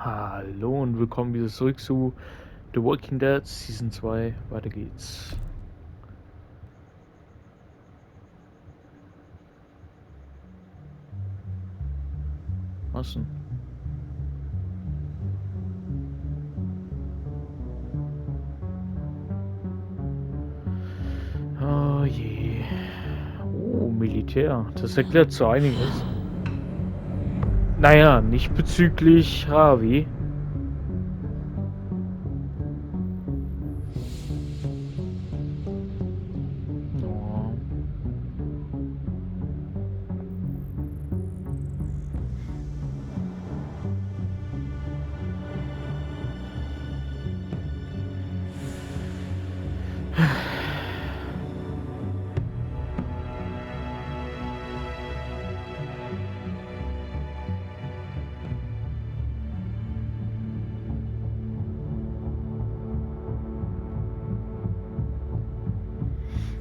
Hallo und willkommen wieder zurück zu The Walking Dead Season 2. Weiter geht's. Was denn? Oh je. Oh, Militär. Das erklärt so einiges. Naja, nicht bezüglich Harvey.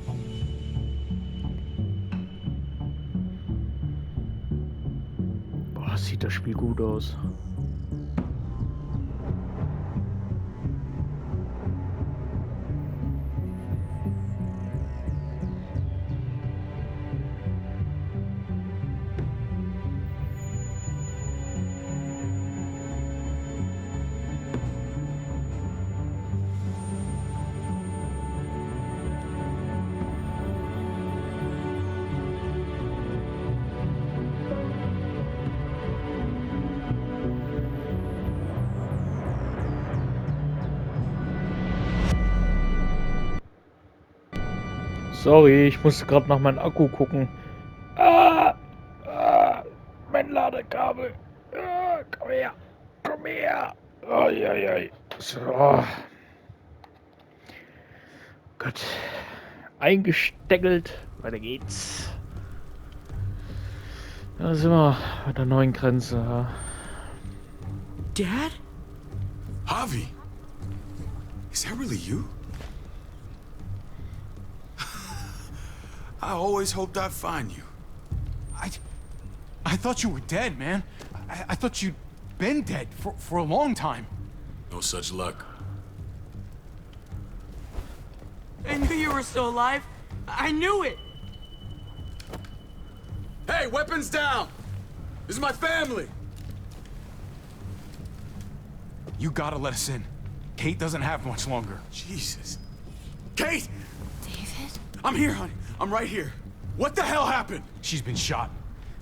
Oh. Boah, sieht das Spiel gut aus. Sorry, ich musste gerade nach meinem Akku gucken. Mein Ladekabel. Komm her. Komm her. Ai, ai, ai. So. Gott. Eingesteckelt. Weiter geht's. Da sind wir bei der neuen Grenze. Dad? Javi! Is that really you? I always hoped I'd find you. I thought you were dead, man. I thought you'd been dead for a long time. No such luck. I knew you were still alive. I knew it. Hey, weapons down! This is my family! You gotta let us in. Kate doesn't have much longer. Jesus. Kate! David? I'm here, honey. I'm right here. What the hell happened? She's been shot.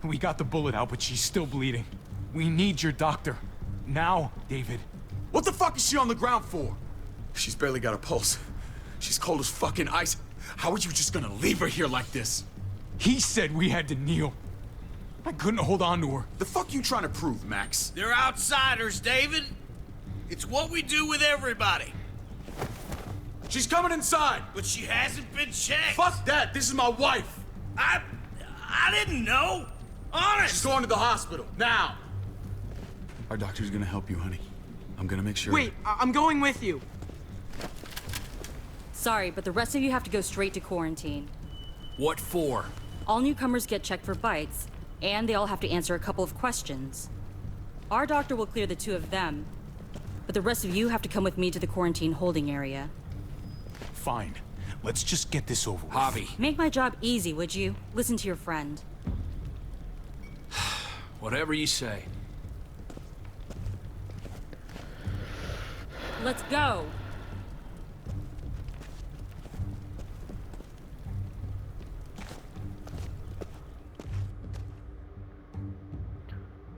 We got the bullet out, but she's still bleeding. We need your doctor. Now, David. What the fuck is she on the ground for? She's barely got a pulse. She's cold as fucking ice. How are you just gonna leave her here like this? He said we had to kneel. I couldn't hold on to her. The fuck you trying to prove, Max? They're outsiders, David. It's what we do with everybody. She's coming inside! But she hasn't been checked. Fuck that! This is my wife! I didn't know. Honest. She's going to the hospital, now! Our doctor's gonna help you, honey. I'm gonna make sure... Wait, I'm going with you. Sorry, but the rest of you have to go straight to quarantine. What for? All newcomers get checked for bites, and they all have to answer a couple of questions. Our doctor will clear the two of them, but the rest of you have to come with me to the quarantine holding area. Fine. Let's just get this over with. Javi. Make my job easy, would you? Listen to your friend. Whatever you say. Let's go!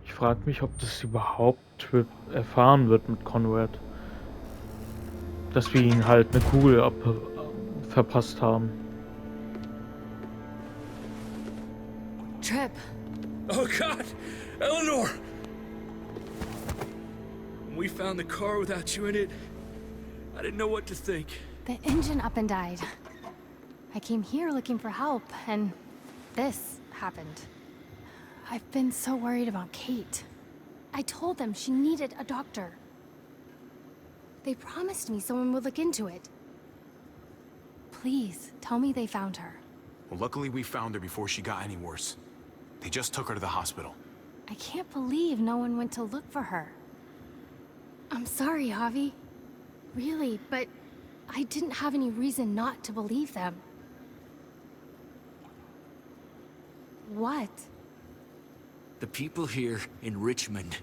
Ich frage mich, ob das überhaupt erfahren wird mit Conrad. Dass wir ihn halt eine Kugel verpasst haben. Trip. Oh God, Eleanor! When we found the car without you in it, I didn't know what to think. The engine up and died. I came here looking for help, and this happened. I've been so worried about Kate. I told them she needed a doctor. They promised me someone would look into it. Please, tell me they found her. Well, luckily we found her before she got any worse. They just took her to the hospital. I can't believe no one went to look for her. I'm sorry, Javi. Really, but I didn't have any reason not to believe them. What? The people here in Richmond,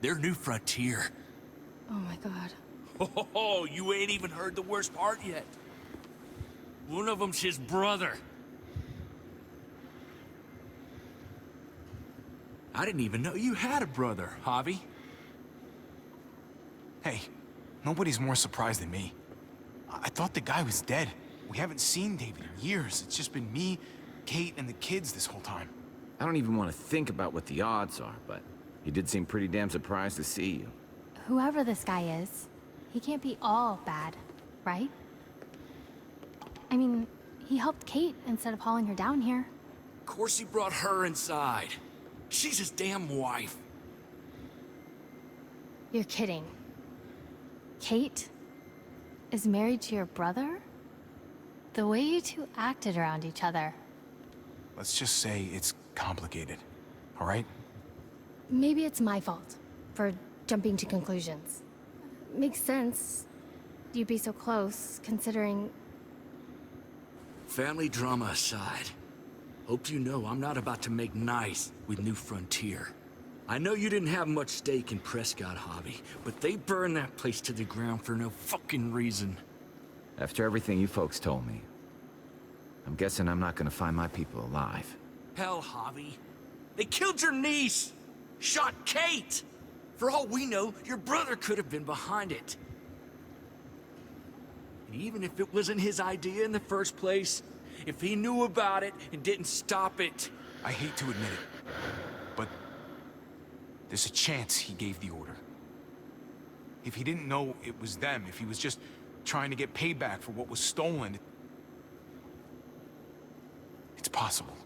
their new frontier. Oh my god. Oh, you ain't even heard the worst part yet. One of them's his brother. I didn't even know you had a brother, Javi. Hey, nobody's more surprised than me. I thought the guy was dead. We haven't seen David in years. It's just been me, Kate, and the kids this whole time. I don't even want to think about what the odds are, but he did seem pretty damn surprised to see you. Whoever this guy is, he can't be all bad, right? I mean, he helped Kate instead of hauling her down here. Of course he brought her inside. She's his damn wife. You're kidding. Kate is married to your brother? The way you two acted around each other. Let's just say it's complicated, all right? Maybe it's my fault for jumping to conclusions. Makes sense. You'd be so close, considering... Family drama aside, hope you know I'm not about to make nice with New Frontier. I know you didn't have much stake in Prescott, Javi, but they burned that place to the ground for no fucking reason. After everything you folks told me, I'm guessing I'm not gonna find my people alive. Hell, Javi. They killed your niece! Shot Kate! For all we know, your brother could have been behind it. And even if it wasn't his idea in the first place, if he knew about it and didn't stop it... I hate to admit it, but there's a chance he gave the order. If he didn't know it was them, if he was just trying to get payback for what was stolen, it's possible.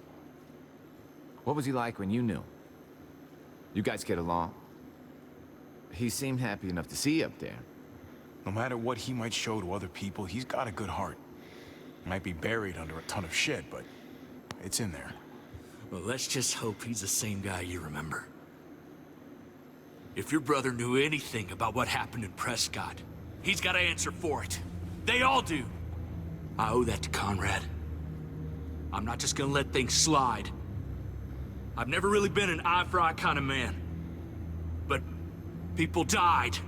What was he like when you knew? You guys get along? He seemed happy enough to see you up there. No matter what he might show to other people, he's got a good heart. Might be buried under a ton of shit, but it's in there. Well, let's just hope he's the same guy you remember. If your brother knew anything about what happened in Prescott, he's got to answer for it. They all do. I owe that to Conrad. I'm not just gonna let things slide. I've never really been an eye-for-eye kind of man. But people died.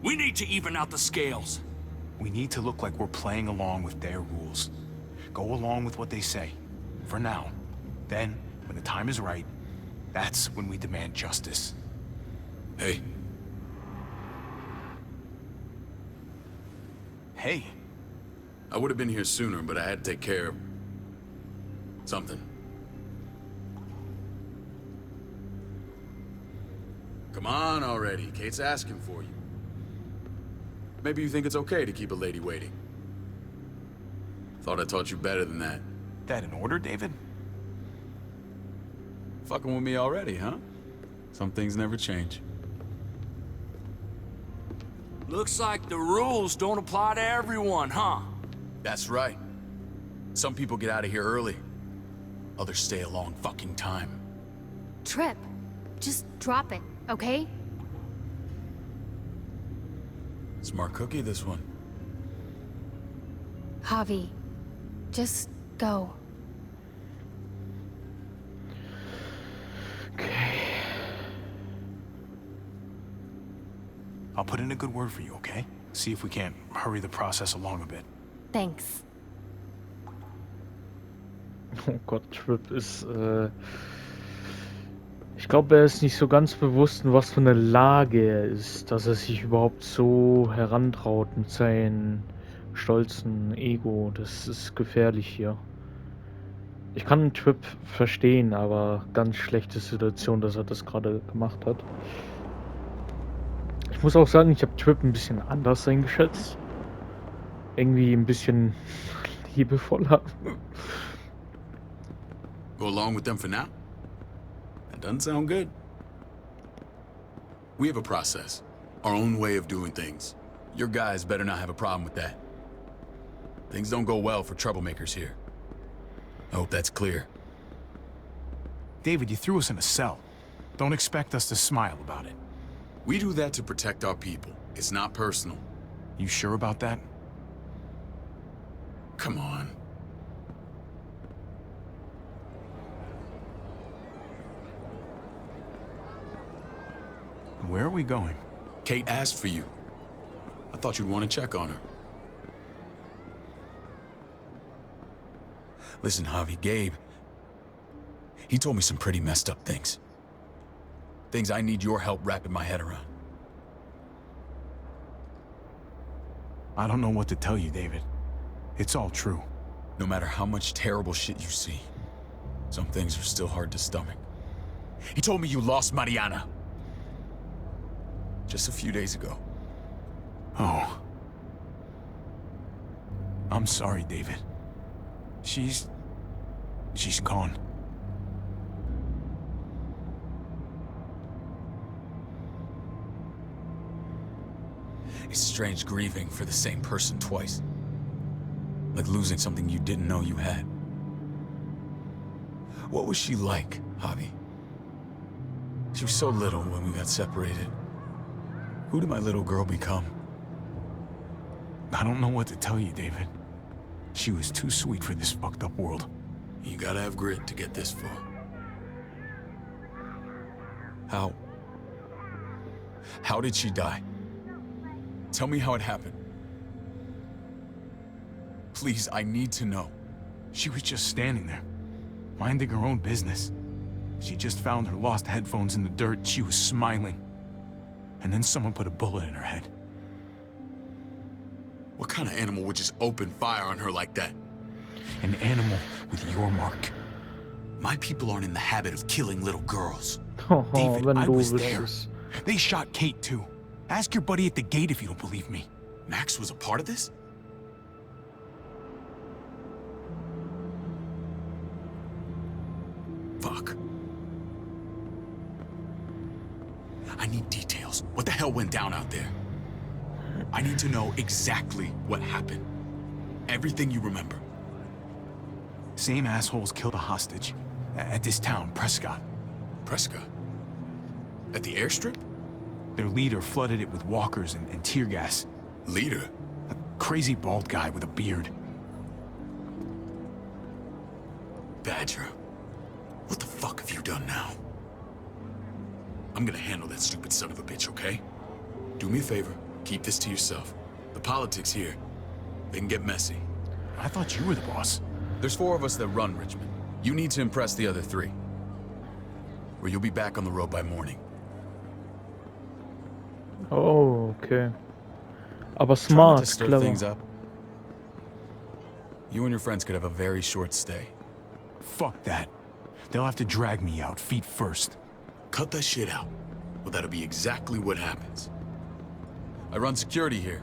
We need to even out the scales. We need to look like we're playing along with their rules. Go along with what they say. For now. Then, when the time is right, that's when we demand justice. Hey, Hey, I would have been here sooner, but I had to take care of something. Come on already. Kate's asking for you. Maybe you think it's okay to keep a lady waiting. Thought I taught you better than that. that in order, David? Fucking with me already, huh? Some things never change. Looks like the rules don't apply to everyone, huh? That's right. Some people get out of here early. Others stay a long fucking time. Trip. Just drop it, okay? Smart cookie, this one. Javi, just go. I'll put in a good word for you, okay? See if we can't hurry the process along a bit. Thanks. Oh Gott, Trip ist, ich glaube, er ist nicht so ganz bewusst, in was für eine Lage er ist, dass er sich überhaupt so herantraut mit seinem stolzen Ego. Das ist gefährlich hier. Ich kann Trip verstehen, aber ganz schlechte Situation, dass er das gerade gemacht hat. Ich muss auch sagen, ich habe Trip ein bisschen anders eingeschätzt. Irgendwie ein bisschen liebevoller. Go along with them for now? That doesn't sound good. We have a process. Our own way of doing things. Your guys better not have a problem with that. Things don't go well for troublemakers here. I hope that's clear. David, you threw us in a cell. Don't expect us to smile about it. We do that to protect our people. It's not personal. You sure about that? Come on. Where are we going? Kate asked for you. I thought you'd want to check on her. Listen, Javi, Gabe, he told me some pretty messed up things. Things I need your help wrapping my head around. I don't know what to tell you, David. It's all true. No matter how much terrible shit you see, some things are still hard to stomach. He told me you lost Mariana. Just a few days ago. Oh. I'm sorry, David. She's gone. It's strange grieving for the same person twice. Like losing something you didn't know you had. What was she like, Javi? She was so little when we got separated. Who did my little girl become? I don't know what to tell you, David. She was too sweet for this fucked up world. You gotta have grit to get this far. How did she die? Tell me how it happened. Please, I need to know. She was just standing there, minding her own business. She just found her lost headphones in the dirt. She was smiling. And then someone put a bullet in her head. What kind of animal would just open fire on her like that? An animal with your mark. My people aren't in the habit of killing little girls. David, wenn I du was there. wüsstest. They shot Kate too. Ask your buddy at the gate if you don't believe me. Max was a part of this? Fuck. I need details. What the hell went down out there? I need to know exactly what happened. Everything you remember. Same assholes killed a hostage. At this town, Prescott. Prescott? At the airstrip? Their leader flooded it with walkers and tear gas. Leader? A crazy bald guy with a beard. Badger. What the fuck have you done now? I'm gonna handle that stupid son of a bitch, okay? Do me a favor, keep this to yourself. The politics here, they can get messy. I thought you were the boss. There's 4 of us that run Richmond. You need to impress the other 3. Or you'll be back on the road by morning. Oh, okay. Aber Try not smart, to stir clever. things up. You and your friends could have a very short stay. Fuck that. They'll have to drag me out, feet first. Cut that shit out. Well, that'll be exactly what happens. I run security here,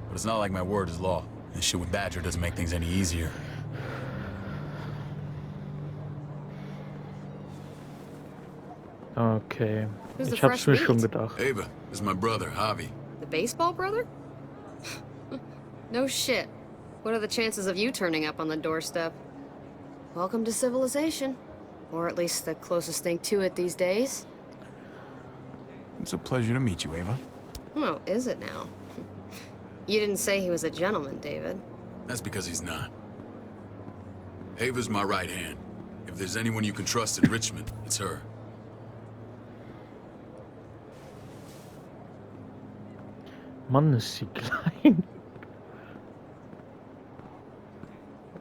but it's not like my word is law. This shit with Badger doesn't make things any easier. Okay. Who's the Ich hab's mir fresh schon meat? gedacht. Ava, this is my brother, Javi. The baseball brother? No shit. What are the chances of you turning up on the doorstep? Welcome to civilization. Or at least the closest thing to it these days. It's a pleasure to meet you, Ava. Oh, is it now? You didn't say he was a gentleman, David. That's because he's not. Ava's my right hand. If there's anyone you can trust in Richmond, it's her. Mann, ist sie klein.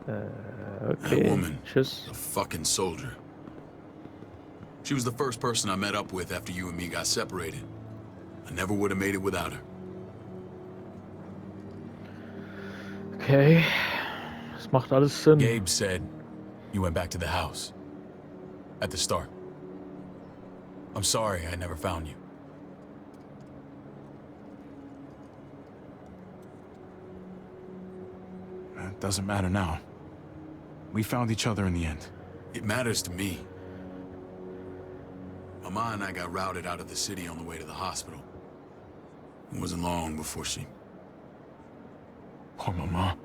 That Okay. woman, Tschüss. a fucking soldier. She was the first person I met up with after you and me got separated. I never would have made it without her. Okay. Das macht alles Sinn. Gabe said you went back to the house. At the start. I'm sorry I never found you. It doesn't matter now. We found each other in the end. It matters to me. Mama and I got routed out of the city on the way to the hospital. It wasn't long before she... Poor Mama.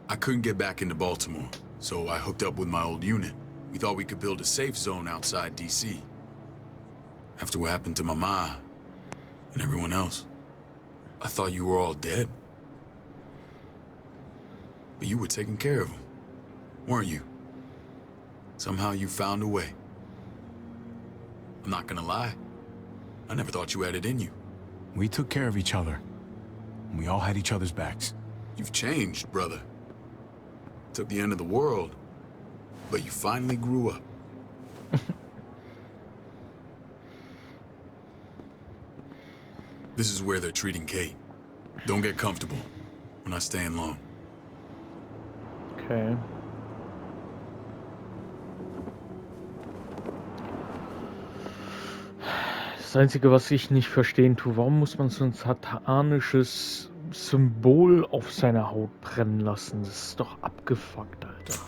I couldn't get back into Baltimore, so I hooked up with my old unit. We thought we could build a safe zone outside D.C. After what happened to my ma and everyone else, I thought you were all dead. But you were taking care of them, weren't you? Somehow you found a way. I'm not gonna lie. I never thought you had it in you. We took care of each other. And we all had each other's backs. You've changed, brother. Took the end of the world, but you finally grew up. This is where they're treating Kate. Don't get comfortable. We're not staying long. Okay. Das Einzige, was ich nicht verstehen tue, warum muss man so ein satanisches Symbol auf seiner Haut brennen lassen? Das ist doch abgefuckt, Alter.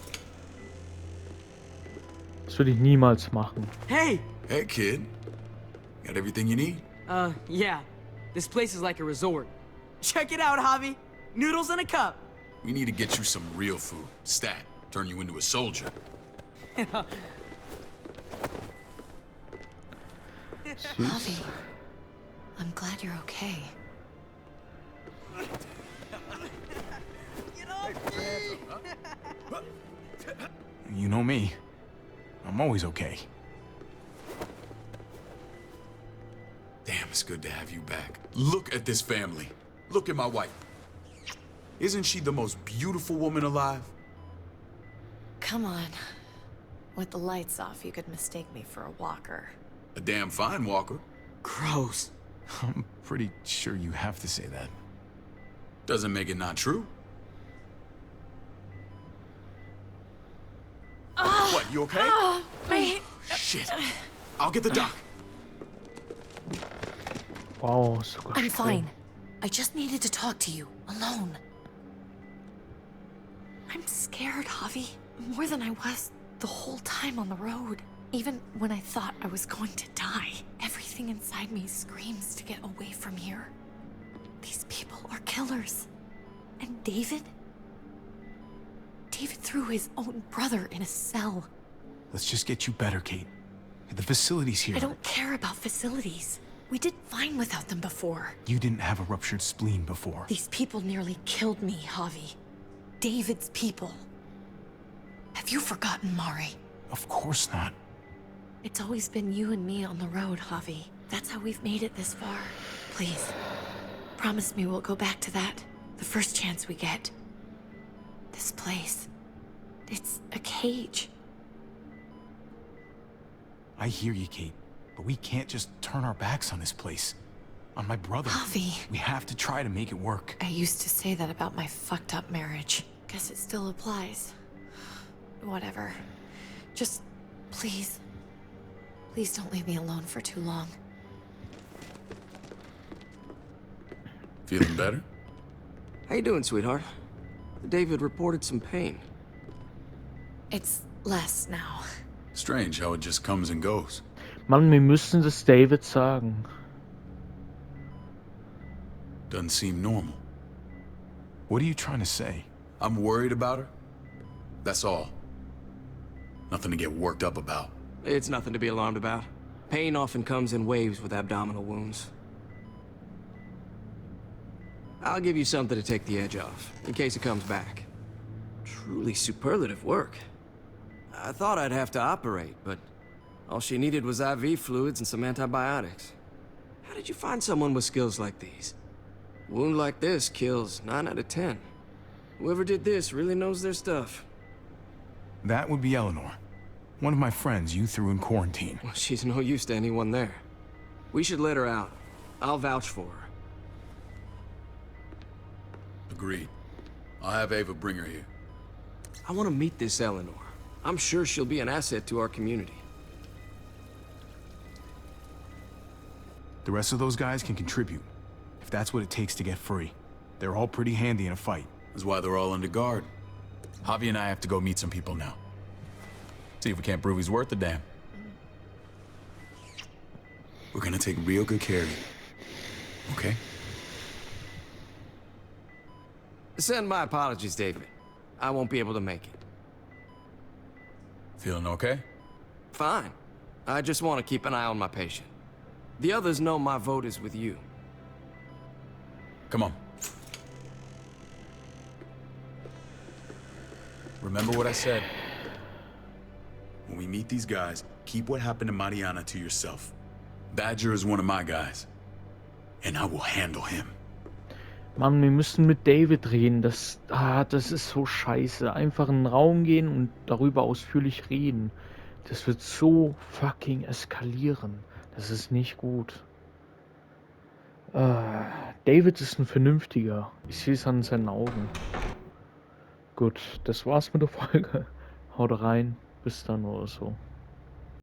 Das würde ich niemals machen. Hey! Hey, kid. Got everything you need? Yeah. This place is like a resort. Check it out, Javi. Noodles in a cup. We need to get you some real food. Stat. Turn you into a soldier. Javi, I'm glad you're okay. You know me. I'm always okay. Damn, it's good to have you back. Look at this family. Look at my wife. Isn't she the most beautiful woman alive? Come on. With the lights off, you could mistake me for a walker. A damn fine walker. Gross. I'm pretty sure you have to say that. Doesn't make it not true. What, you okay? Shit. I'll get the doc. Wow, sogar I'm Strom. fine. I just needed to talk to you, alone. I'm scared, Javi. More than I was the whole time on the road. Even when I thought I was going to die, everything inside me screams to get away from here. These people are killers. And David? David threw his own brother in a cell. Let's just get you better, Kate. The facility's here. I don't care about facilities. We did fine without them before. You didn't have a ruptured spleen before. These people nearly killed me, Javi. David's people. Have you forgotten, Mari? Of course not. It's always been you and me on the road, Javi. That's how we've made it this far. Please, promise me we'll go back to that the first chance we get. This place, it's a cage. I hear you, Kate, but we can't just turn our backs on this place. On my brother. Javi. We have to try to make it work. I used to say that about my fucked up marriage. Guess it still applies. Whatever. Just, please. Please don't leave me alone for too long. Feeling better? How you doing, sweetheart? David reported some pain. It's less now. Strange how it just comes and goes. Mann, wir müssen das David sagen. Doesn't seem normal. What are you trying to say? I'm worried about her. That's all. Nothing to get worked up about. It's nothing to be alarmed about. Pain often comes in waves with abdominal wounds. I'll give you something to take the edge off, in case it comes back. Truly superlative work. I thought I'd have to operate, but all she needed was IV fluids and some antibiotics. How did you find someone with skills like these? A wound like this kills 9 out of 10. Whoever did this really knows their stuff. That would be Eleanor. One of my friends you threw in quarantine. Well, she's no use to anyone there. We should let her out. I'll vouch for her. Agreed. I'll have Ava bring her here. I want to meet this Eleanor. I'm sure she'll be an asset to our community. The rest of those guys can contribute, if that's what it takes to get free. They're all pretty handy in a fight. That's why they're all under guard. Javi and I have to go meet some people now. See if we can't prove he's worth the damn. We're gonna take real good care of you. Okay? Send my apologies, David. I won't be able to make it. Feeling okay? Fine. I just want to keep an eye on my patient. The others know my vote is with you. Come on. Remember what I said. When we meet these guys, keep what happened to Mariana to yourself. Badger is one of my guys. And I will handle him. Mann, wir müssen mit David reden. Das ist so scheiße. Einfach in den Raum gehen und darüber ausführlich reden. Das wird so fucking eskalieren. Das ist nicht gut. David ist ein Vernünftiger. Ich sehe es an seinen Augen. Gut, das war's mit der Folge. Haut rein. Bis dann oder so.